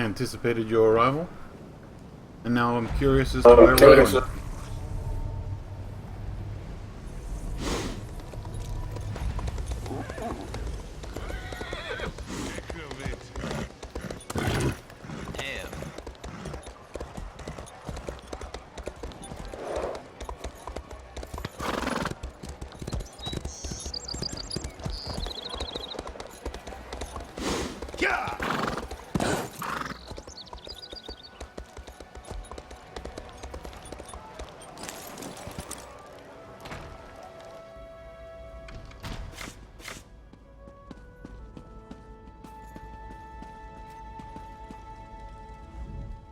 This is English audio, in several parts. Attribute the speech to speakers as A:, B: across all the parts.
A: I anticipated your arrival, and now I'm curious as to where we're going.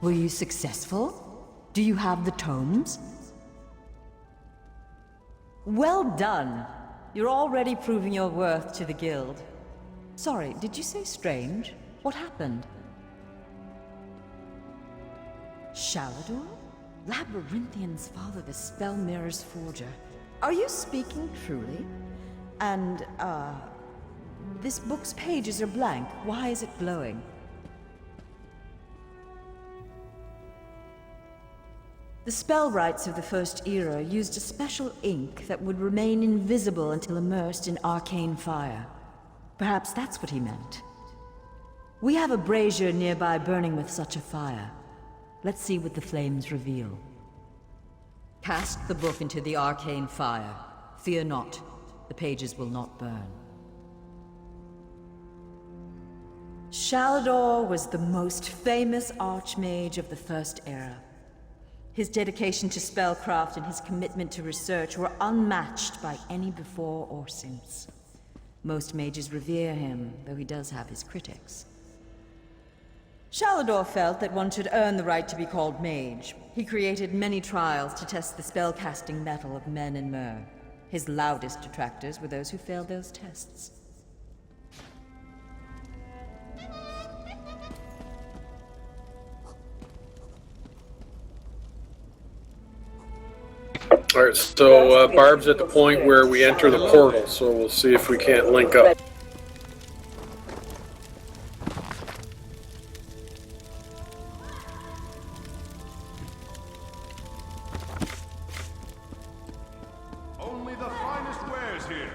B: Were you successful? Do you have the tomes? Well done! You're already proving your worth to the guild. Sorry, did you say strange? What happened? Shalador? Labyrinthian's father, the Spell Mirror's forger. Are you speaking truly? And, this book's pages are blank. Why is it glowing? The spellwrights of the First Era used a special ink that would remain invisible until immersed in arcane fire. Perhaps that's what he meant. We have a brazier nearby burning with such a fire. Let's see what the flames reveal. Cast the book into the arcane fire. Fear not, the pages will not burn. Shalador was the most famous archmage of the First Era. His dedication to spellcraft and his commitment to research were unmatched by any before or since. Most mages revere him, though he does have his critics. Shalador felt that one should earn the right to be called mage. He created many trials to test the spellcasting mettle of men and mer. His loudest detractors were those who failed those tests.
C: Alright, so Barb's at the point where we enter the portal, so we'll see if we can't link up.
D: Only the finest wares here.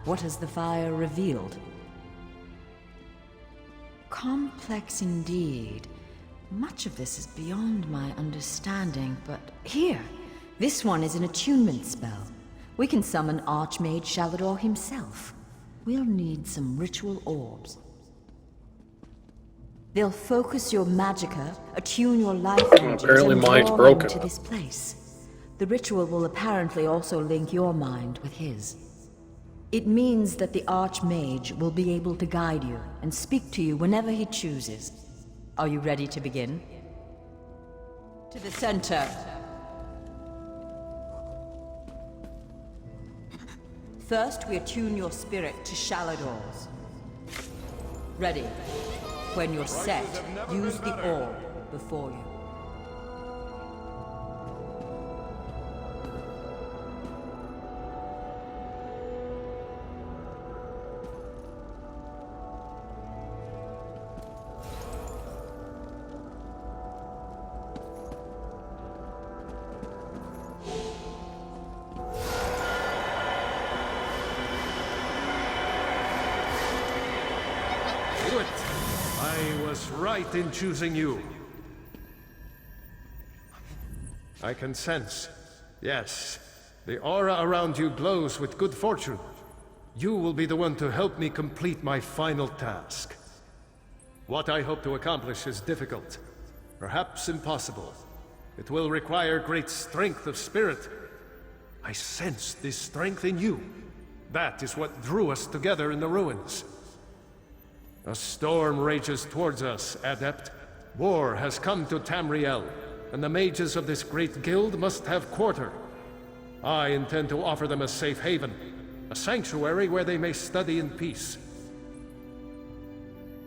B: What has the fire revealed? Complex indeed. Much of this is beyond my understanding, but here! This one is an attunement spell. We can summon Archmage Shalador himself. We'll need some ritual orbs. They'll focus your magicka, attune your life energies,
C: apparently
B: and
C: mine's
B: draw
C: broken.
B: them to this place. The ritual will apparently also link your mind with his. It means that the Archmage will be able to guide you and speak to you whenever he chooses. Are you ready to begin? To the center. First, we attune your spirit to Shalador's. Ready. When you're set, use the orb before you.
D: I was right in choosing you. I can sense. Yes, the aura around you glows with good fortune. You will be the one to help me complete my final task. What I hope to accomplish is difficult, perhaps impossible. It will require great strength of spirit. I sense this strength in you. That is what drew us together in the ruins. A storm rages towards us, Adept. War has come to Tamriel, and the mages of this great guild must have quarter. I intend to offer them a safe haven, a sanctuary where they may study in peace.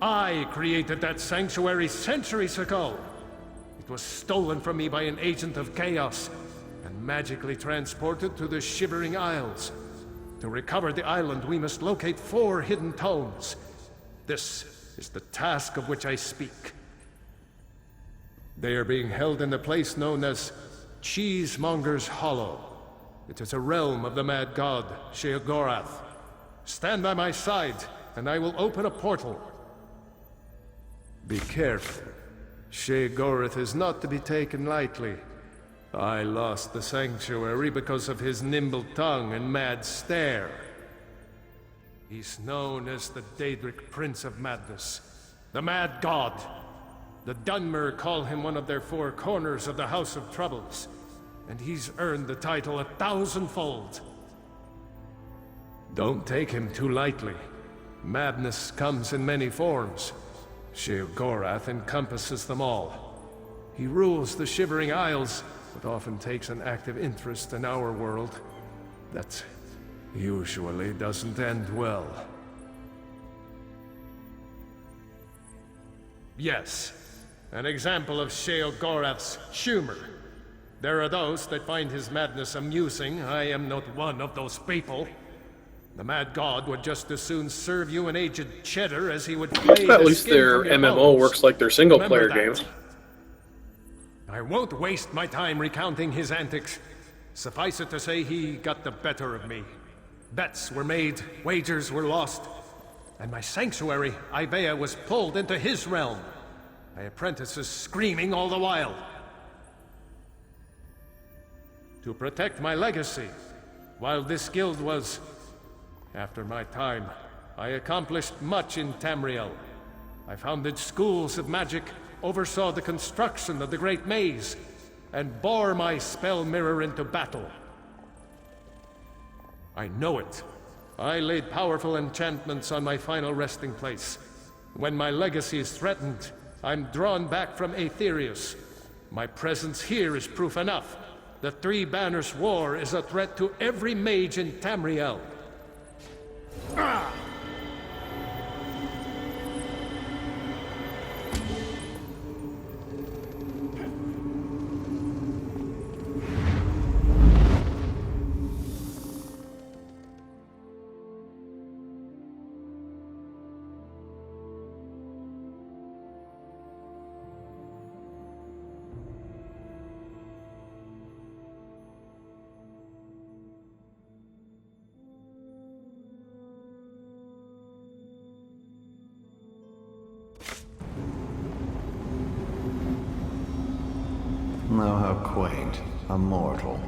D: I created that sanctuary centuries ago. It was stolen from me by an agent of chaos, and magically transported to the Shivering Isles. To recover the island, we must locate 4 hidden tomes. This is the task of which I speak. They are being held in the place known as Cheesemonger's Hollow. It is a realm of the mad god, Sheogorath. Stand by my side, and I will open a portal. Be careful. Sheogorath is not to be taken lightly. I lost the sanctuary because of his nimble tongue and mad stare. He's known as the Daedric Prince of Madness, the Mad God. The Dunmer call him one of their four corners of the House of Troubles, and he's earned the title 1,000-fold. Don't take him too lightly. Madness comes in many forms. Sheogorath encompasses them all. He rules the Shivering Isles, but often takes an active interest in our world. That usually doesn't end well. Yes, an example of Sheogorath's humor. There are those that find his madness amusing. I am not one of those people. The Mad God would just as soon serve you an aged cheddar as he would flay
C: At
D: the
C: least
D: skin
C: their
D: from your
C: MMO
D: bones.
C: works like their single-player
D: Remember
C: game.
D: that. I won't waste my time recounting his antics. Suffice it to say, he got the better of me. Bets were made, wagers were lost, and my sanctuary, Ivea, was pulled into his realm. My apprentices screaming all the while. To protect my legacy, while this guild was, after my time, I accomplished much in Tamriel. I founded schools of magic, oversaw the construction of the Great Maze, and bore my spell mirror into battle. I know it. I laid powerful enchantments on my final resting place. When my legacy is threatened, I'm drawn back from Aetherius. My presence here is proof enough. The Three Banners War is a threat to every mage in Tamriel.
E: Oh, how quaint. A mortal.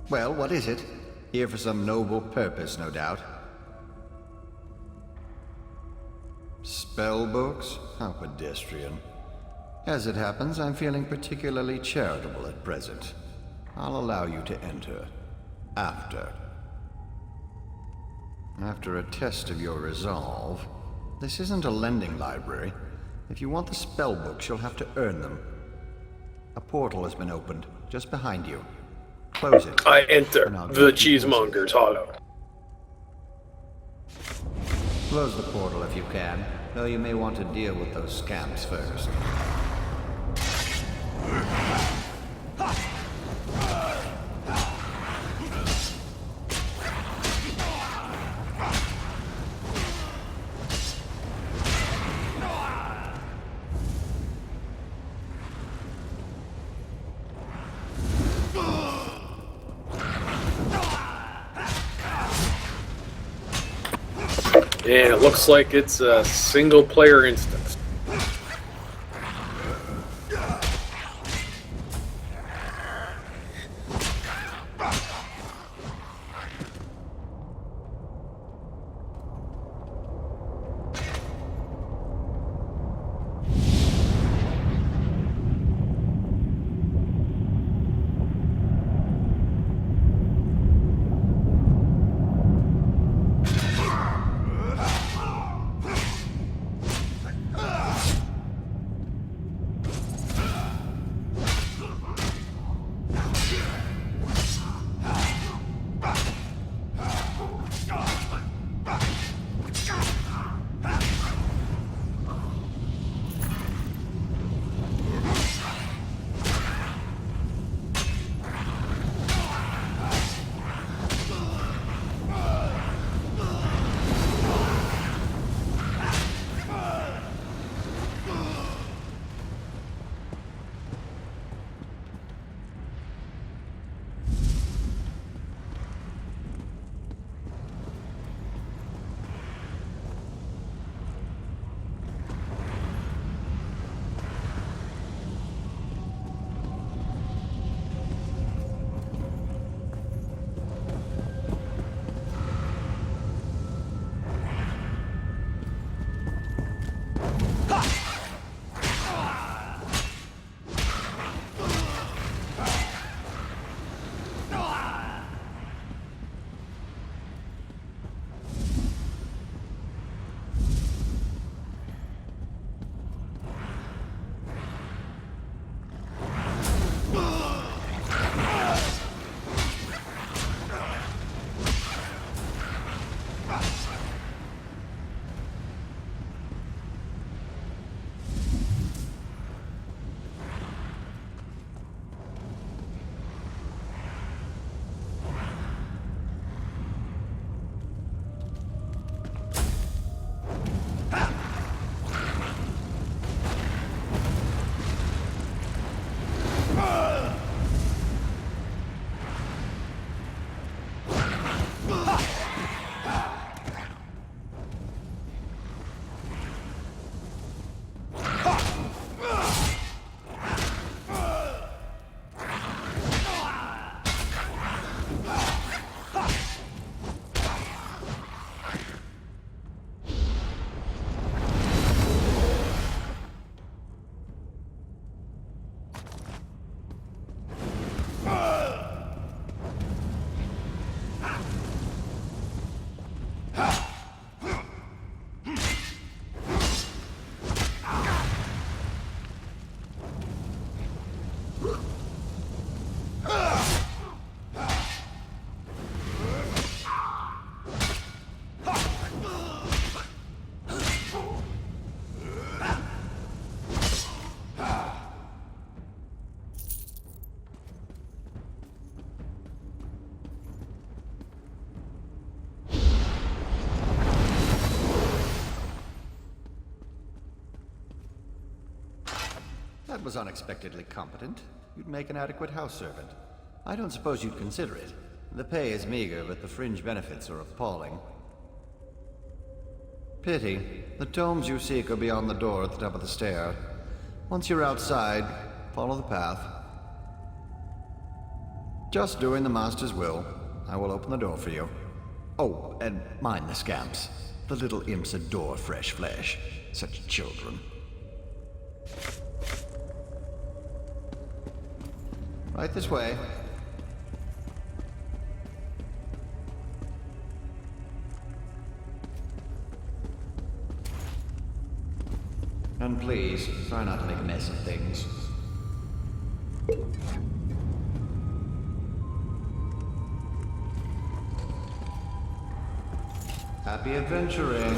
E: Well, what is it? Here for some noble purpose, no doubt. Spell books? How pedestrian. As it happens, I'm feeling particularly charitable at present. I'll allow you to enter. After a test of your resolve. This isn't a lending library. If you want the spell books, you'll have to earn them. A portal has been opened, just behind you. Close it.
C: I enter
E: and I'll
C: the
E: get you
C: Cheesemonger's Hollow.
E: Close the portal if you can, though you may want to deal with those scamps first.
C: And it looks like it's a single-player instance.
E: That was unexpectedly competent. You'd make an adequate house servant. I don't suppose you'd consider it. The pay is meager, but the fringe benefits are appalling. Pity. The tomes you seek are beyond the door at the top of the stair. Once you're outside, follow the path. Just doing the Master's will. I will open the door for you. Oh, and mind the scamps. The little imps adore fresh flesh. Such children. Right this way. And please, try not to make a mess of things. Happy adventuring.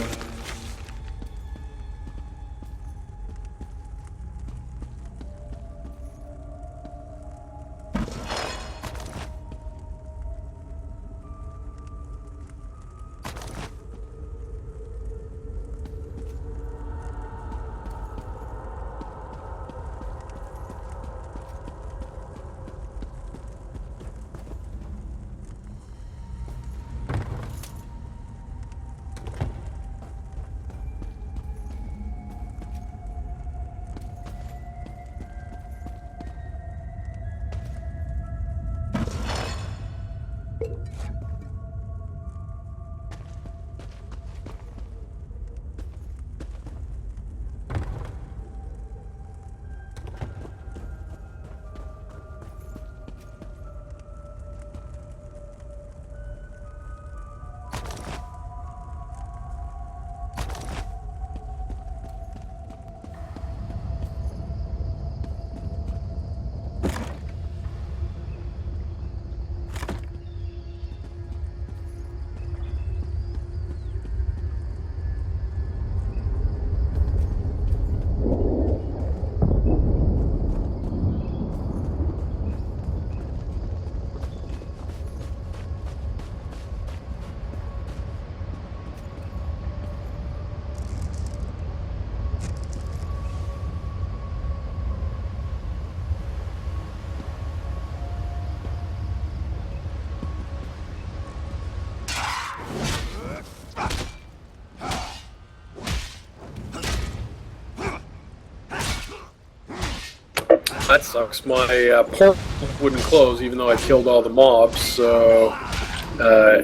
C: That sucks. My portal wouldn't close even though I killed all the mobs, so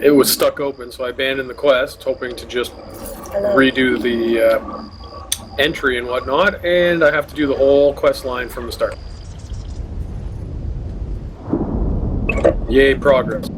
C: it was stuck open, so I abandoned the quest, hoping to just redo the entry and whatnot, and I have to do the whole quest line from the start. Yay, progress.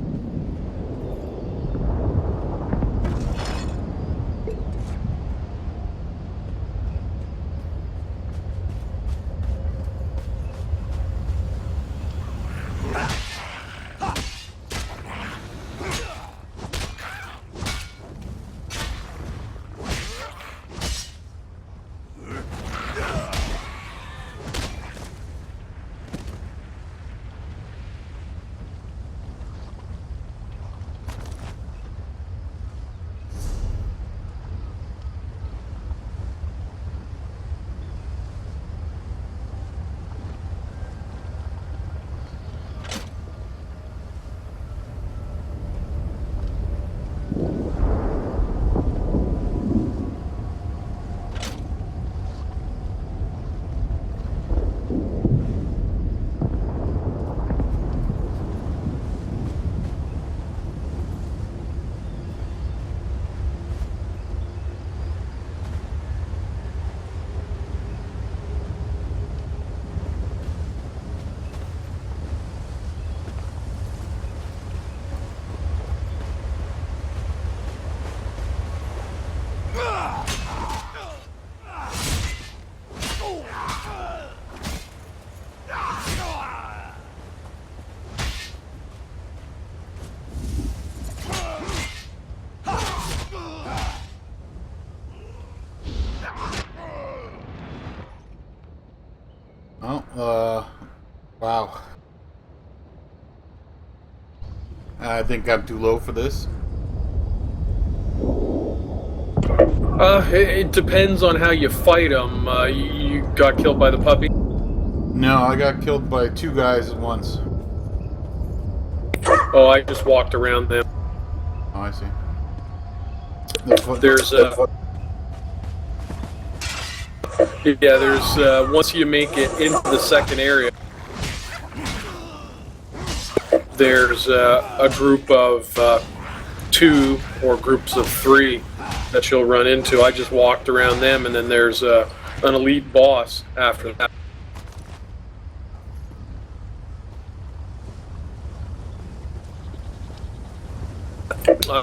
A: Wow. I think I'm too low for this.
C: It depends on how you fight them. You got killed by the puppy?
A: No, I got killed by 2 guys at once.
C: Oh, I just walked around them.
A: Oh, I see.
C: There's once you make it into the second area, there's a group of 2 or groups of 3 that you'll run into. I just walked around them, and then there's an elite boss after that.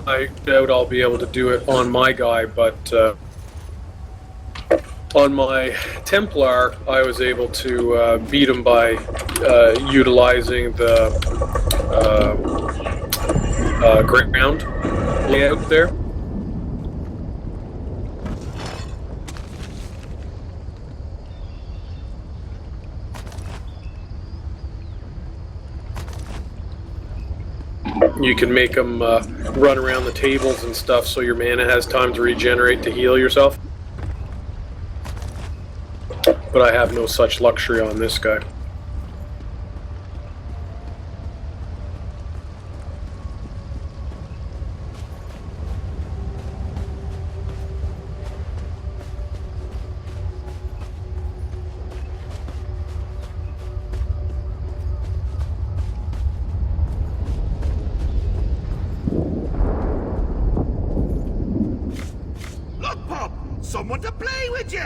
C: I doubt I'll be able to do it on my guy, but on my Templar, I was able to beat him by utilizing the ground layout there. You can make them run around the tables and stuff so your mana has time to regenerate to heal yourself. But I have no such luxury on this guy.
F: Look, Pop! Someone to play with you!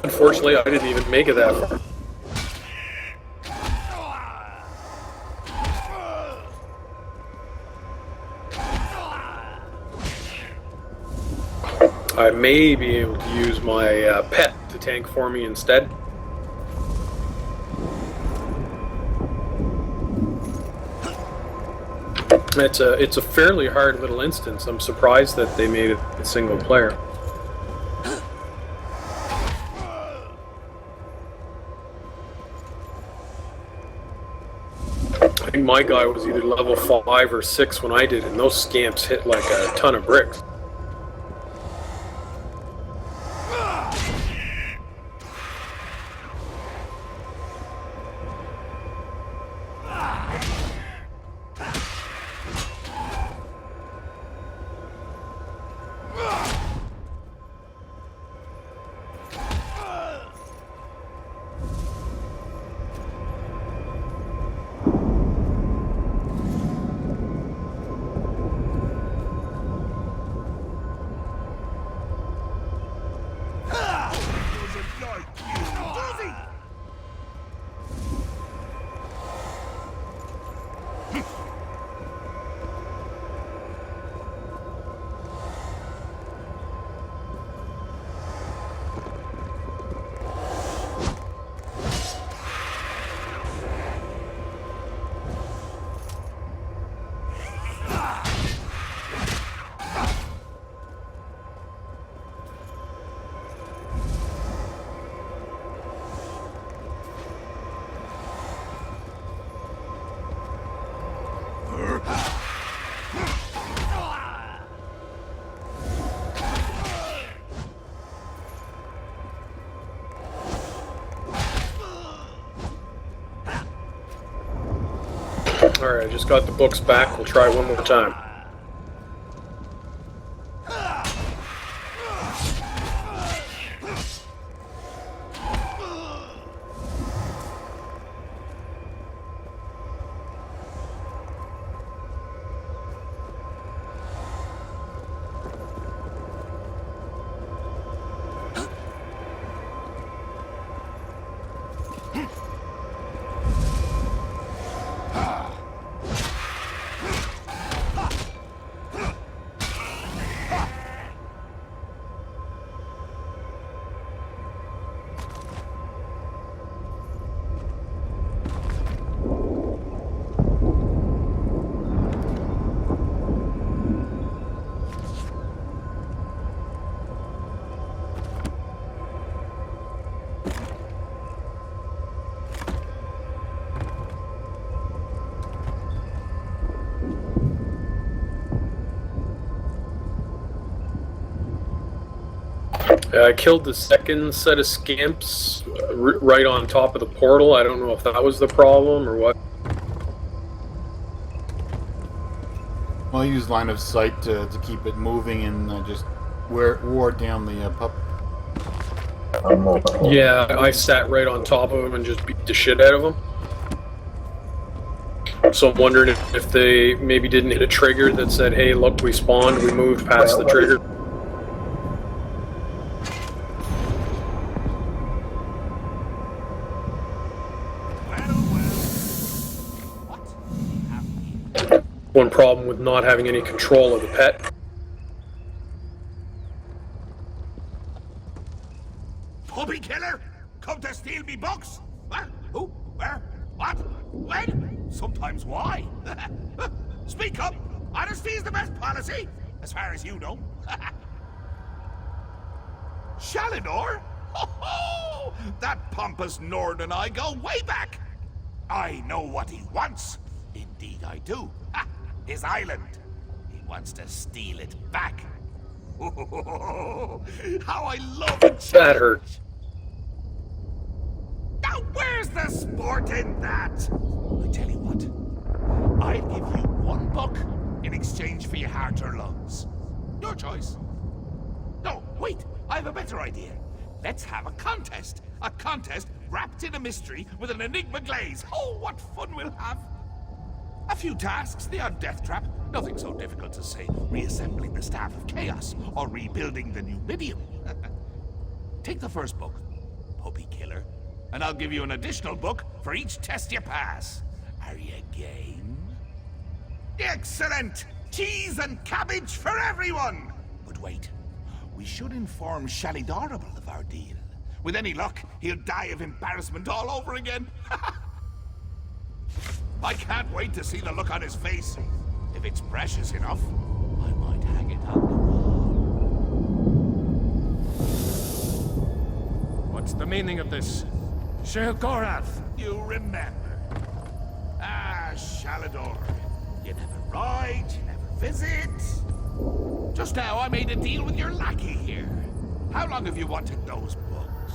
C: Unfortunately, I didn't even make it that far. I may be able to use my pet to tank for me instead. It's a fairly hard little instance. I'm surprised that they made it a single player. I think my guy was either level 5 or 6 when I did, and those scamps hit like a ton of bricks.
F: Doesn't like you, does he?
C: Alright, I just got the books back. We'll try one more time. I killed the second set of scamps right on top of the portal. I don't know if that was the problem or what.
A: Well, I use line of sight to keep it moving and just ward down the pup.
C: Yeah, I sat right on top of him and just beat the shit out of him. So I'm wondering if they maybe didn't hit a trigger that said, hey, look, we spawned, we moved past the trigger. One problem with not having any control of the pet.
F: Puppy killer? Come to steal me books? What? Who? Where? What? When? Sometimes why? Speak up! Honesty is the best policy, as far as you know. Shalinor? Oh, that pompous Nord and I go way back. I know what he wants. Indeed I do. His island. He wants to steal it back. How I love it.
C: That hurt.
F: Now where's the sport in that? I tell you what. I'd give you one book in exchange for your heart or lungs. Your choice. No, wait. I have a better idea. Let's have a contest. A contest wrapped in a mystery with an enigma glaze. Oh, what fun we'll have. A few tasks, the odd death trap. Nothing so difficult as, say, reassembling the Staff of Chaos or rebuilding the Numidium. Take the first book, Puppy Killer, and I'll give you an additional book for each test you pass. Are you game? Excellent! Cheese and cabbage for everyone! But wait, we should inform Shalidorable of our deal. With any luck, he'll die of embarrassment all over again. I can't wait to see the look on his face. If it's precious enough, I might hang it on the wall.
D: What's the meaning of this? Sheogorath!
F: You remember. Ah, Shalador. You never ride, you never visit. Just now I made a deal with your lackey here. How long have you wanted those books?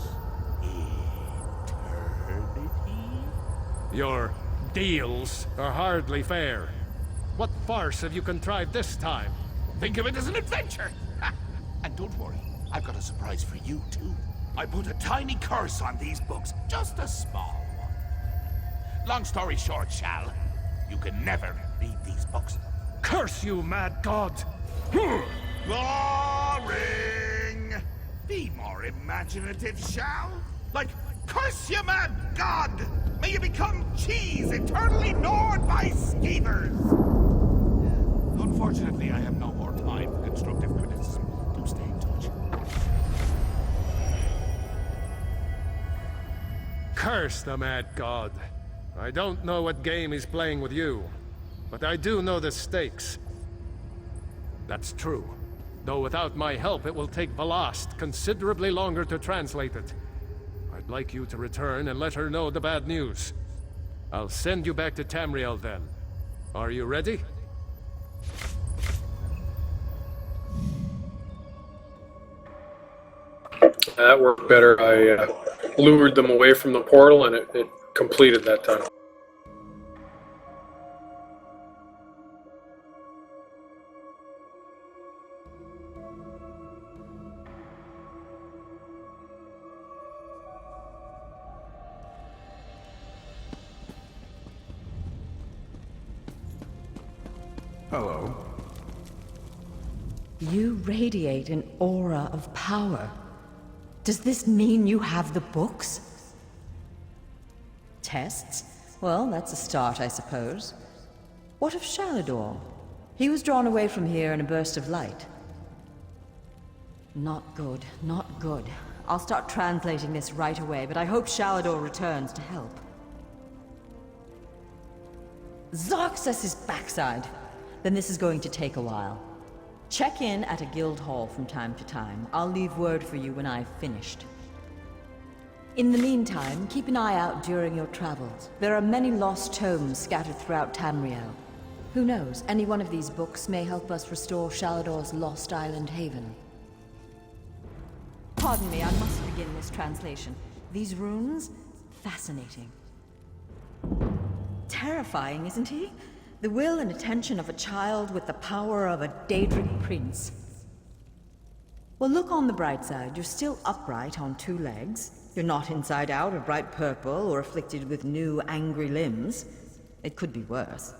F: Eternity?
D: Your deals are hardly fair. What farce have you contrived this time?
F: Think of it as an adventure. And don't worry, I've got a surprise for you too. I put a tiny curse on these books, just a small one. Long story short, Shal, you can never read these books.
D: Curse you, mad god!
F: Boring! Be more imaginative, Shal. Like, curse you, mad god! May you become cheese eternally gnawed by skeevers! Unfortunately, I have no more time for constructive criticism. Do stay in touch.
D: Curse the mad god. I don't know what game he's playing with you, but I do know the stakes. That's true. Though without my help, it will take Ballast considerably longer to translate it. I'd like you to return and let her know the bad news. I'll send you back to Tamriel then. Are you ready?
C: That worked better. I lured them away from the portal and it completed that time.
E: Hello.
B: You radiate an aura of power. Does this mean you have the books? Tests? Well, that's a start, I suppose. What of Shalador? He was drawn away from here in a burst of light. Not good, not good. I'll start translating this right away, but I hope Shalador returns to help. Zarxus' backside! Then this is going to take a while. Check in at a guild hall from time to time. I'll leave word for you when I've finished. In the meantime, keep an eye out during your travels. There are many lost tomes scattered throughout Tamriel. Who knows, any one of these books may help us restore Shalador's lost island haven. Pardon me, I must begin this translation. These runes, fascinating. Terrifying, isn't he? The will and attention of a child with the power of a Daedric prince. Well, look on the bright side. You're still upright on 2 legs. You're not inside out or bright purple or afflicted with new angry limbs. It could be worse.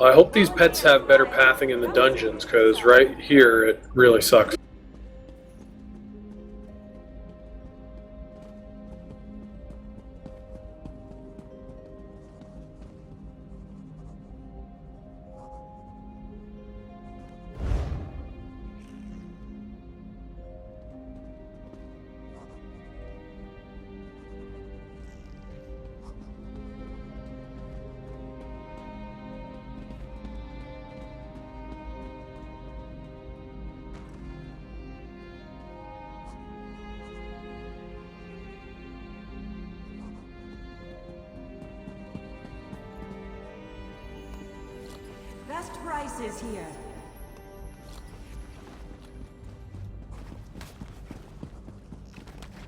C: I hope these pets have better pathing in the dungeons, because right here it really sucks.
B: Best prices here.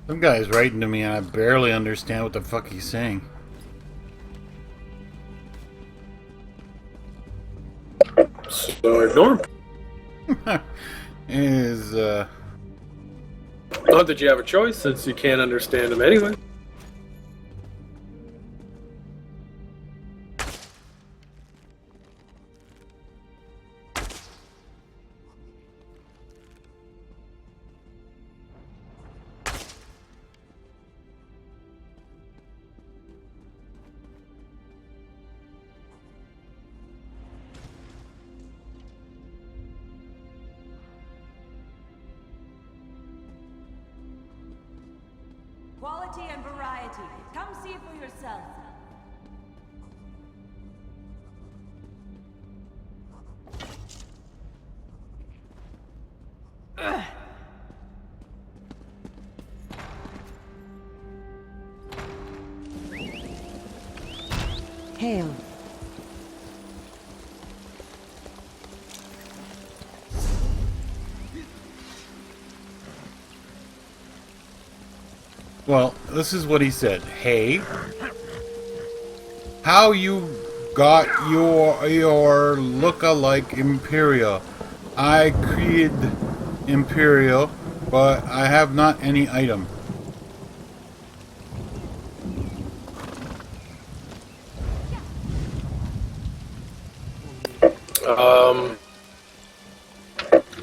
A: Some guy's writing to me and I barely understand what the fuck he's saying.
C: So ignore him.
A: Is,
C: Not that you have a choice, since you can't understand him anyway.
B: Quality and variety. Come see it for yourself. Hail.
A: well, this is what he said. Hey, how you got your look-alike Imperial? I created Imperial, but I have not any item.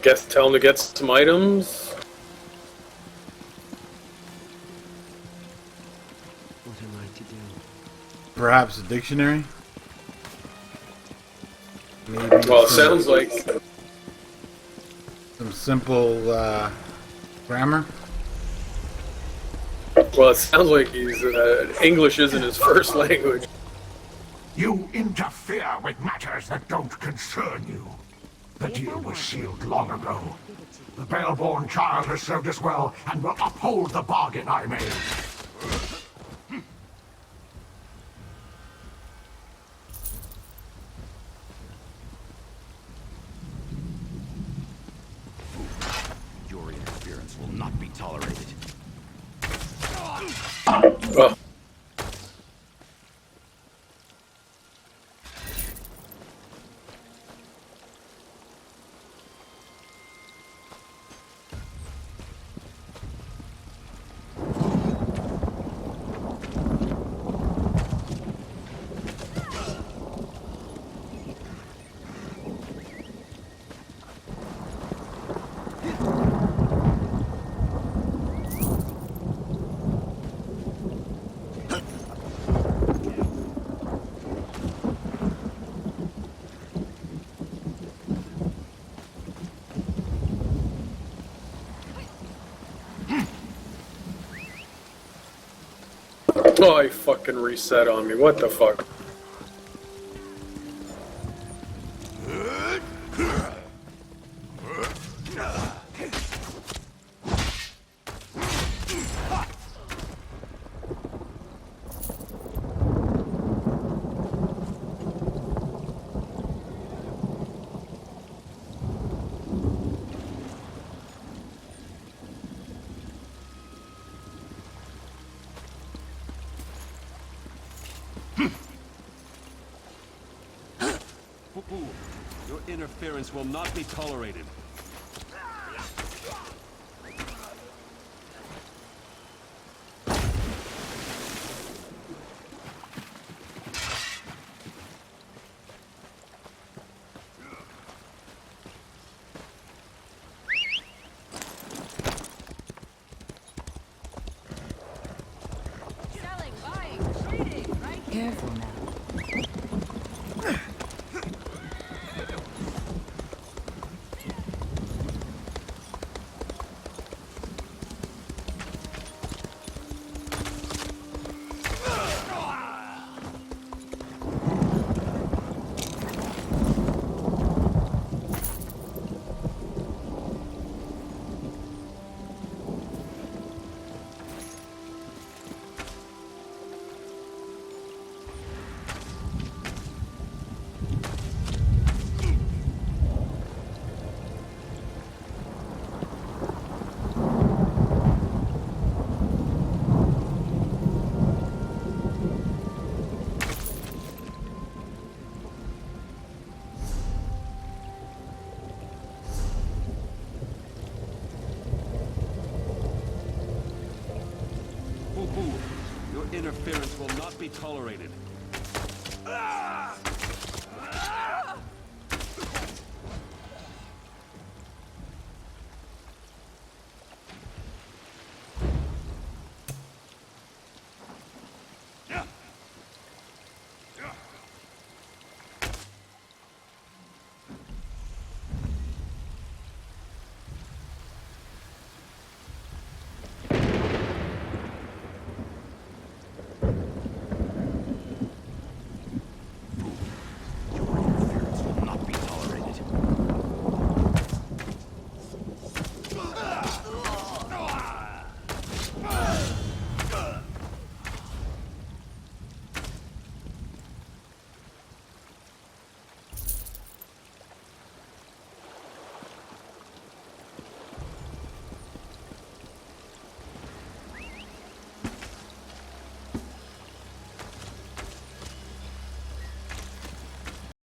C: Guess tell him to get some items.
G: What am I to do?
A: Perhaps a dictionary? Maybe
C: Well, it
A: some-
C: sounds like
A: some simple grammar.
C: he's English isn't his first language.
F: You interfere with matters that don't concern you. The deal was sealed long ago. The Baleborn child has served us well and will uphold the bargain I made.
H: Your interference will not be tolerated.
C: Oh. Oh, he fucking reset on me. What the fuck?
I: Poo-poo, your interference will not be tolerated.
B: Careful now.
I: Poo-poo, your interference will not be tolerated.